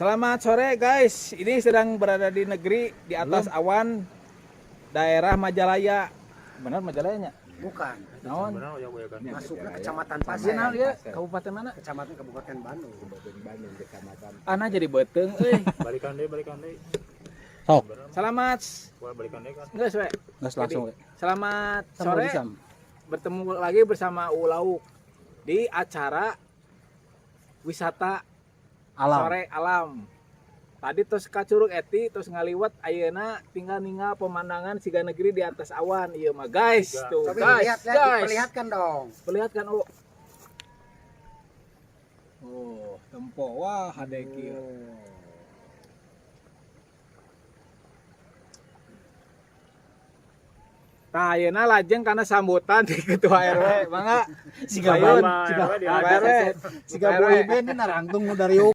Selamat sore guys, ini sedang berada di negeri di atas awan daerah Majalaya. Benar Majalayanya? Bukan. Naon? Masuknya kecamatan Pasir Pasir. naon ya? Kabupaten mana? Kecamatan Kabupaten Bandung. Ana jadi beteng euy. Balikan deh. Sok. Selamat. Wah, balikan deh kan. Geus we. Gas langsung. Selamat sore. Bertemu lagi bersama Ulauk di acara wisata Alam. sore alam. Tadi terus ka Curug Eti terus ngaliwat ayeuna tinggal ninggal pemandangan siga negeri di atas awan. Ieu mah guys, tuh Tapi guys, lihat, guys. diperlihatkan dong. Perlihatkan Oh, tempo wah hade kieu. Tah ayeuna lajeng karena sambutan di ketua RW, mangga Siga Bayun, bayi, siga RW, siga boy band ini narangtung nu dari